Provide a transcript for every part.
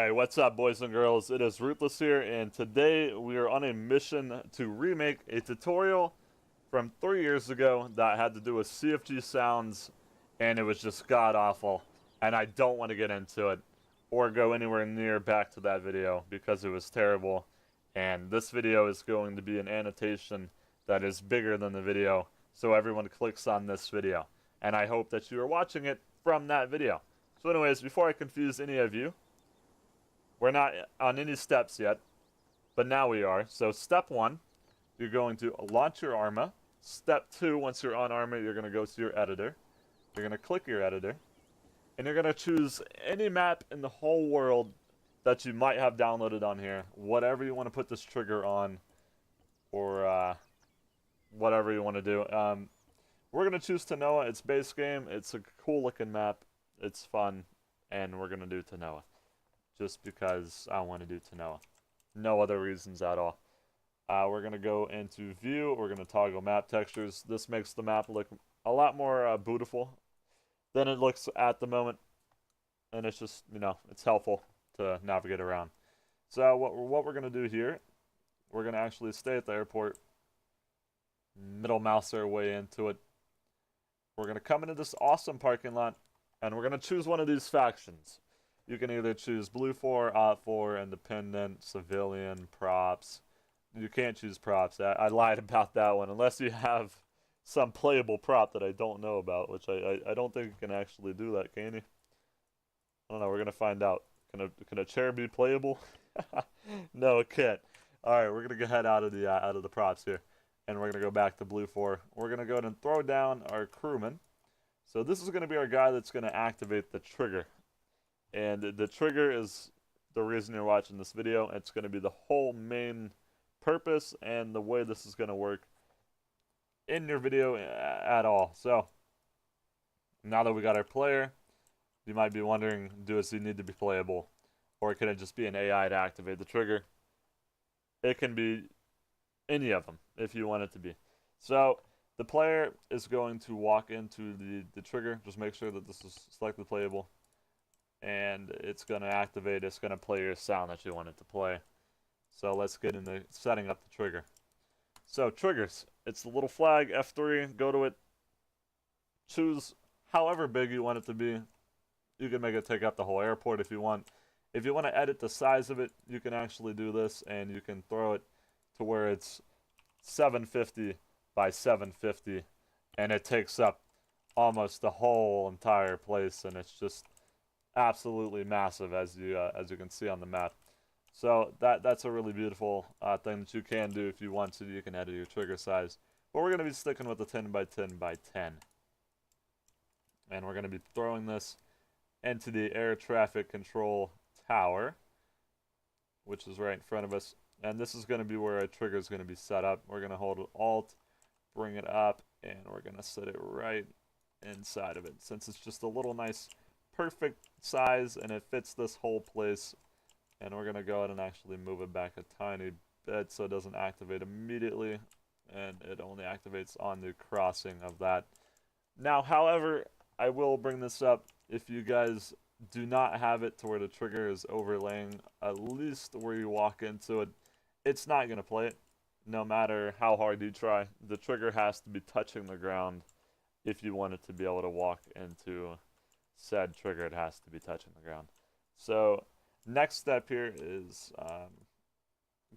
Hey, what's up, boys and girls? It is Ruthless here, and today we are on a mission to remake a tutorial from 3 years ago that had to do with CfgSounds, and it was just god-awful, and I don't want to get into it or go anywhere near back to that video because it was terrible, and this video is going to be an annotation that is bigger than the video, so everyone clicks on this video, and I hope that you are watching it from that video. So anyways, before I confuse any of you, we're not on any steps yet, but now we are. So step 1, you're going to launch your Arma. Step 2, once you're on Arma, you're going to go to your editor. You're going to click your editor, and you're going to choose any map in the whole world that you might have downloaded on here. Whatever you want to put this trigger on, or whatever you want to do. We're going to choose Tanoa. It's base game. It's a cool looking map. It's fun, and we're going to do Tanoa. Just because I want to do Tanoa. No other reasons at all. We're going to go into view. We're going to toggle map textures. This makes the map look a lot more beautiful than it looks at the moment. And it's just, you know, it's helpful to navigate around. So what we're going to do here, we're going to actually stay at the airport. Middle mouse our way into it. We're going to come into this awesome parking lot. And we're going to choose one of these factions. You can either choose Blue 4, Op 4, Independent, Civilian, Props. You can't choose Props. I lied about that one. Unless you have some playable prop that I don't know about, which I don't think you can actually do that, can you? I don't know. We're going to find out. Can a chair be playable? No, it can't. Alright, we're going to go head out of the props here. And we're going to go back to Blue 4. We're going to go ahead and throw down our crewman. So this is going to be our guy that's going to activate the trigger. And the trigger is the reason you're watching this video. It's going to be the whole main purpose and the way this is going to work in your video at all. So, now that we got our player, you might be wondering, does he need to be playable? Or can it just be an AI to activate the trigger? It can be any of them, if you want it to be. So, the player is going to walk into the trigger. Just make sure that this is selected playable. And it's going to activate, it's going to play your sound that you want it to play. So let's get into setting up the trigger. So triggers, it's the little flag, F3, go to it, choose however big you want it to be. You can make it take up the whole airport if you want. If you want to edit the size of it, you can actually do this, and you can throw it to where it's 750 by 750, and it takes up almost the whole entire place, and it's just absolutely massive, as you can see on the map. So that's a really beautiful thing that you can do if you want to. You can edit your trigger size, but we're going to be sticking with the 10 by 10 by 10, and we're going to be throwing this into the air traffic control tower, which is right in front of us. And this is going to be where our trigger is going to be set up. We're going to hold Alt, bring it up, and we're going to set it right inside of it, since it's just a little nice perfect size and it fits this whole place. And we're going to go ahead and actually move it back a tiny bit so it doesn't activate immediately, and it only activates on the crossing of that. Now, however, I will bring this up, if you guys do not have it to where the trigger is overlaying at least where you walk into it, it's not going to play it no matter how hard you try. The trigger has to be touching the ground if you want it to be able to walk into said trigger. It has to be touching the ground. So next step here is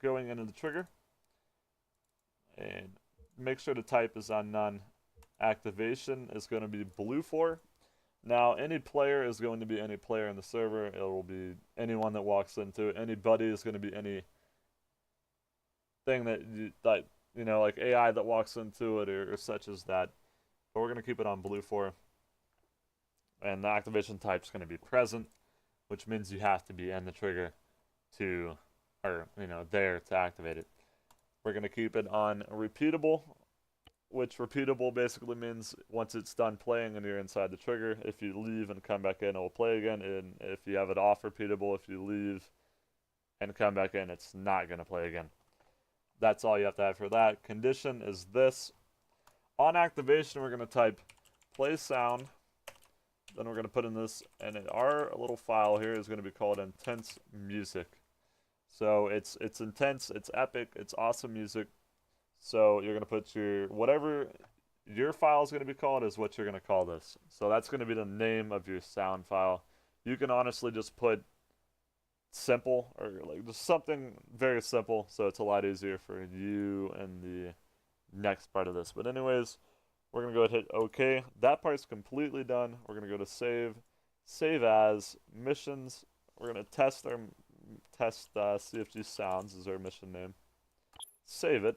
going into the trigger, and make sure the type is on none. Activation is going to be Blue 4. Now any player is going to be any player in the server. It will be anyone that walks into it. Anybody is going to be any thing that you know, like AI that walks into it, or such as that. But we're going to keep it on Blue 4. And the activation type is going to be present, which means you have to be in the trigger to, or, you know, there to activate it. We're going to keep it on repeatable, which repeatable basically means once it's done playing and you're inside the trigger, if you leave and come back in, it will play again. And if you have it off repeatable, if you leave and come back in, it's not going to play again. That's all you have to have for that. Condition is this. On activation, we're going to type play sound Then we're going to put in this, and our little file here is going to be called intense music. So it's intense, it's epic, it's awesome music. So you're going to put your, whatever your file is going to be called is what you're going to call this. So that's going to be the name of your sound file. You can honestly just put simple, or like just something very simple, so it's a lot easier for you and the next part of this. But anyways, we're going to go ahead and hit OK. That part's completely done. We're going to go to save as, missions. We're going to test CfgSounds is our mission name. Save it.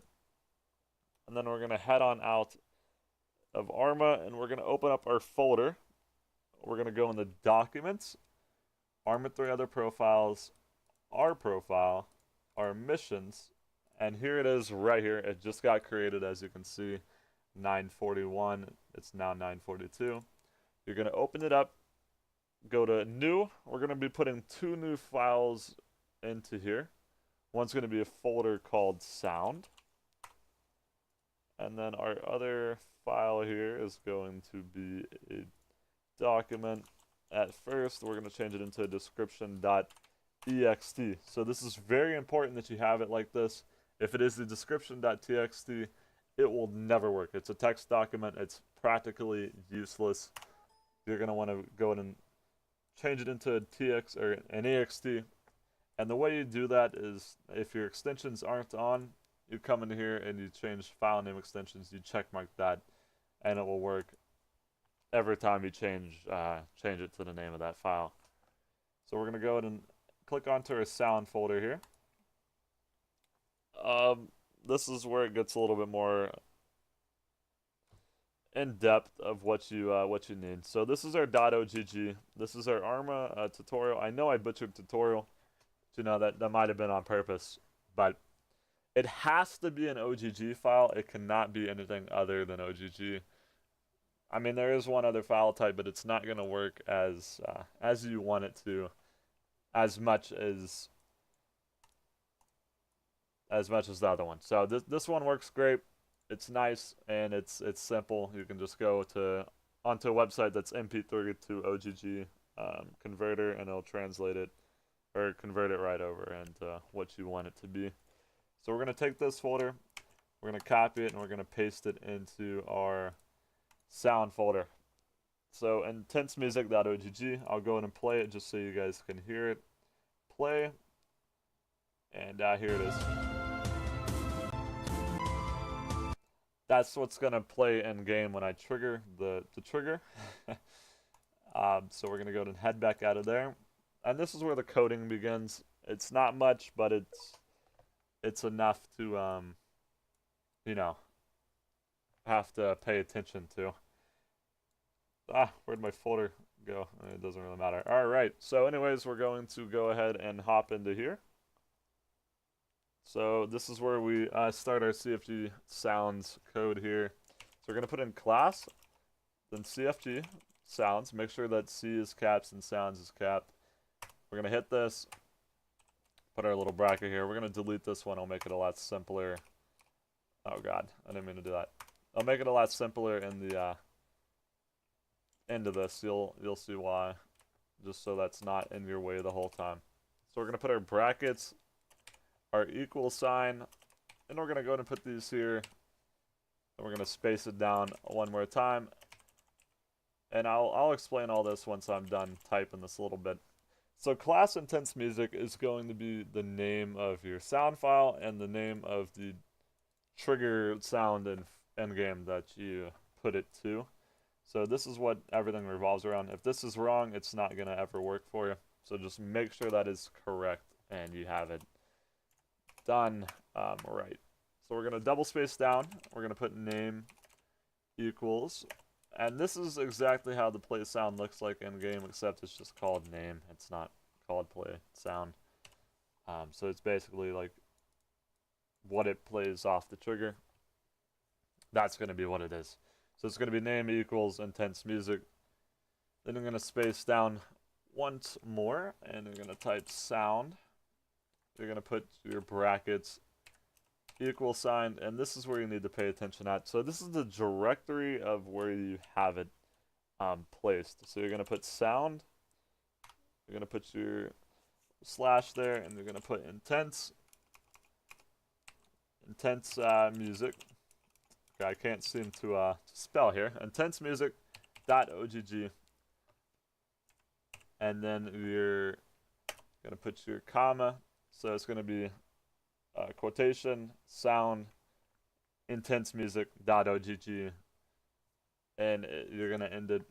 And then we're going to head on out of Arma, and we're going to open up our folder. We're going to go in the documents, Arma 3 other profiles, our profile, our missions, and here it is right here. It just got created, as you can see, 9:41. It's now 9:42. You're going to open it up, go to new. We're going to be putting 2 new files into here. One's going to be a folder called sound, and then our other file here is going to be a document. At first, we're going to change it into a description.txt. So this is very important that you have it like this. If it is the description.txt, it will never work. It's a text document. It's practically useless. You're going to want to go in and change it into a TX or an EXT. And the way you do that is if your extensions aren't on, you come in here and you change file name extensions, you checkmark that, and it will work every time you change it to the name of that file. So we're going to go ahead and click onto our sound folder here. This is where it gets a little bit more in depth of what you need. So this is our .ogg. This is our Arma tutorial. I know I butchered tutorial. You know that might have been on purpose, but it has to be an OGG file. It cannot be anything other than OGG. I mean, there is one other file type, but it's not going to work as you want it to, as much as the other one. So this one works great. It's nice and it's simple. You can just go onto a website that's MP3 to OGG converter, and it'll translate it or convert it right over into what you want it to be. So we're going to take this folder, we're going to copy it, and we're going to paste it into our sound folder. So intensemusic.ogg, I'll go ahead and play it just so you guys can hear it. Play, and here it is. That's what's going to play in game when I trigger the trigger. So we're going to go ahead and head back out of there. And this is where the coding begins. It's not much, but it's enough to, you know, have to pay attention to. Where'd my folder go? It doesn't really matter. Alright, so anyways, we're going to go ahead and hop into here. So this is where we start our CfgSounds code here. So we're going to put in class, then CfgSounds. Make sure that C is caps and sounds is capped. We're going to hit this, put our little bracket here. We're going to delete this one. I'll make it a lot simpler. Oh god, I didn't mean to do that. I'll make it a lot simpler in the end of this. You'll see why, just so that's not in your way the whole time. So we're going to put our brackets, our equal sign, and we're going to go ahead and put these here. And we're going to space it down one more time. And I'll explain all this once I'm done typing this a little bit. So class intense music is going to be the name of your sound file and the name of the trigger sound and endgame that you put it to. So this is what everything revolves around. If this is wrong, it's not going to ever work for you. So just make sure that is correct and you have it done right. So we're going to double space down. We're going to put name equals. And this is exactly how the play sound looks like in game, except it's just called name. It's not called play sound. So it's basically like what it plays off the trigger. That's going to be what it is. So it's going to be name equals intense music. Then I'm going to space down once more, and you're going to type sound. You're going to put your brackets, equal sign, and this is where you need to pay attention at. So this is the directory of where you have it. placed. So you're gonna put sound, you're gonna put your slash there, and you're gonna put intense music. Okay, I can't seem to spell here. intensemusic.ogg, and then you're gonna put your comma. So it's gonna be quotation sound intensemusic.ogg, and you're gonna end it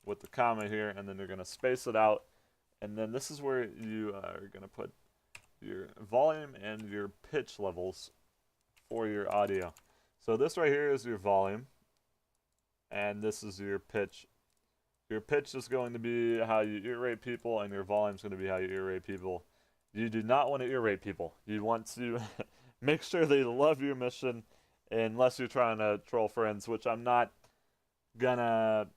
with the comma here, and then you're gonna space it out, and then this is where you are gonna put your volume and your pitch levels for your audio. So this right here is your volume, and this is your pitch. Your pitch is going to be how you ear rape people, and your volume is going to be how you ear rape people. You do not want to ear rape people. You want to make sure they love your mission, unless you're trying to troll friends, which I'm not gonna,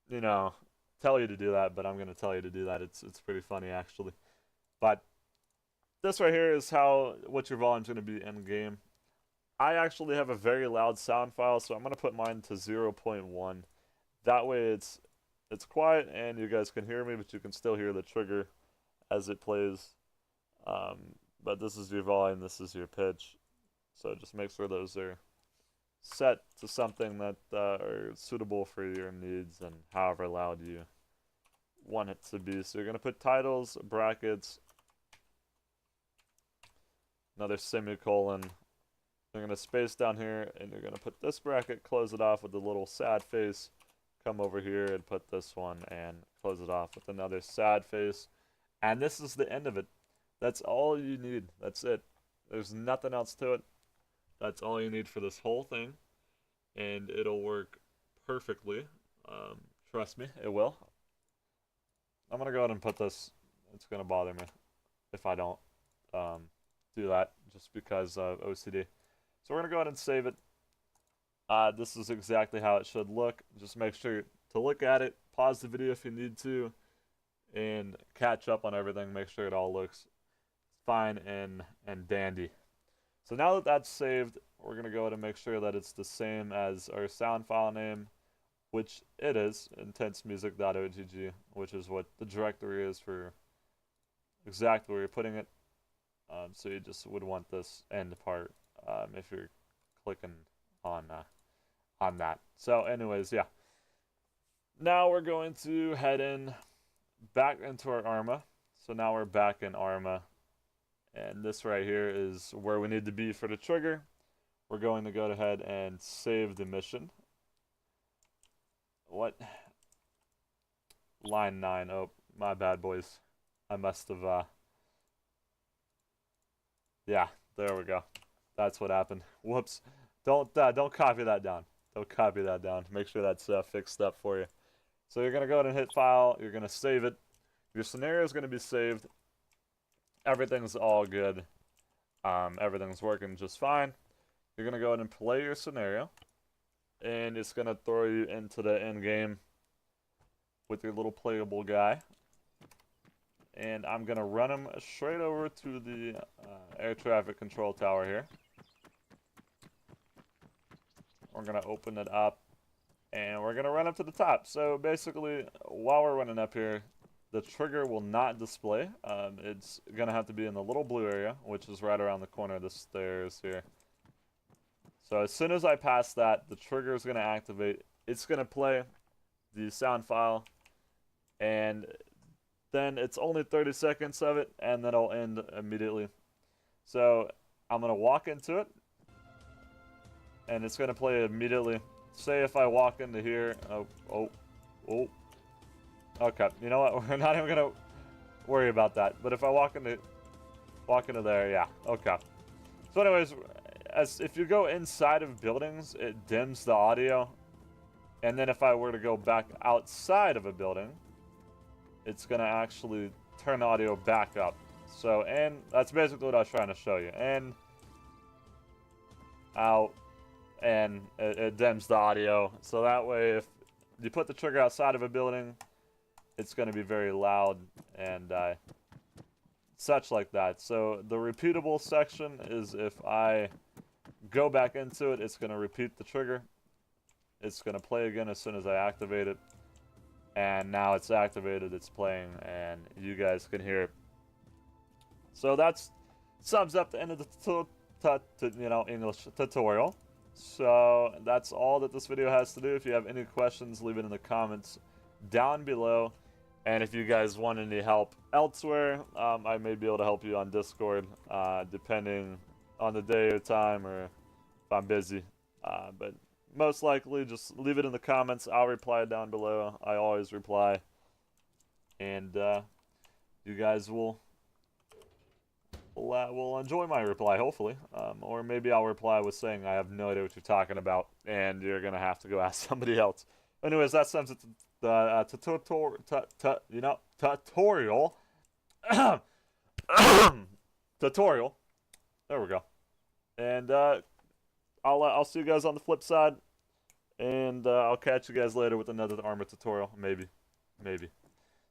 you know, tell you to do that, but I'm gonna tell you to do that. It's pretty funny actually. But this right here is what your volume's gonna be in game. I actually have a very loud sound file, so I'm gonna put mine to 0.1. That way it's quiet and you guys can hear me, but you can still hear the trigger as it plays. But this is your volume, this is your pitch. So just make sure those are set to something that are suitable for your needs and however loud you want it to be. So you're going to put titles, brackets, another semicolon. You're going to space down here, and you're going to put this bracket, close it off with a little sad face, come over here and put this one, and close it off with another sad face. And this is the end of it. That's all you need. That's it. There's nothing else to it. That's all you need for this whole thing, and it'll work perfectly. Trust me, it will. I'm gonna go ahead and put this. It's gonna bother me if I don't do that, just because of OCD. So we're gonna go ahead and save it. This is exactly how it should look. Just make sure to look at it, pause the video if you need to, and catch up on everything. Make sure it all looks fine and dandy. So now that that's saved, we're going to go ahead and make sure that it's the same as our sound file name, which it is, intensemusic.ogg, which is what the directory is for exactly where you're putting it. So you just would want this end part if you're clicking on that. So anyways, yeah. Now we're going to head back into our Arma. So now we're back in Arma. And this right here is where we need to be for the trigger. We're going to go ahead and save the mission. What? Line 9. Oh, my bad, boys. I must have, yeah, there we go. That's what happened. Whoops. Don't copy that down. Don't copy that down. Make sure that's fixed up for you. So you're going to go ahead and hit File. You're going to save it. Your scenario is going to be saved. Everything's all good. Everything's working just fine. You're going to go ahead and play your scenario. And it's going to throw you into the end game with your little playable guy. And I'm going to run him straight over to the air traffic control tower here. We're going to open it up. And we're going to run up to the top. So basically, while we're running up here, the trigger will not display. It's going to have to be in the little blue area, which is right around the corner of the stairs here. So as soon as I pass that, the trigger is going to activate. It's going to play the sound file, and then it's only 30 seconds of it, and then it'll end immediately. So I'm going to walk into it, and it's going to play immediately. Say if I walk into here, oh. Okay, you know what? We're not even gonna worry about that. But if I walk into there, yeah. Okay. So, anyways, if you go inside of buildings, it dims the audio, and then if I were to go back outside of a building, it's gonna actually turn the audio back up. So, and that's basically what I was trying to show you. And out, and it dims the audio. So that way, if you put the trigger outside of a building, it's going to be very loud and such like that. So the repeatable section is if I go back into it, it's going to repeat the trigger. It's going to play again as soon as I activate it. and now it's activated, it's playing, and you guys can hear it. So that's sums up the end of the English tutorial. So that's all that this video has to do. If you have any questions, leave it in the comments down below. And if you guys want any help elsewhere, I may be able to help you on Discord, depending on the day or time, or if I'm busy. But most likely, just leave it in the comments. I'll reply down below. I always reply. And you guys will enjoy my reply, hopefully. Or maybe I'll reply with saying I have no idea what you're talking about, and you're going to have to go ask somebody else. Anyways, that sums it to the tutorial. Tutorial. There we go. And I'll see you guys on the flip side, and I'll catch you guys later with another Arma tutorial, maybe.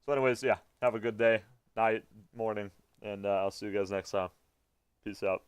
So anyways, yeah, have a good day, night, morning, and I'll see you guys next time. Peace out.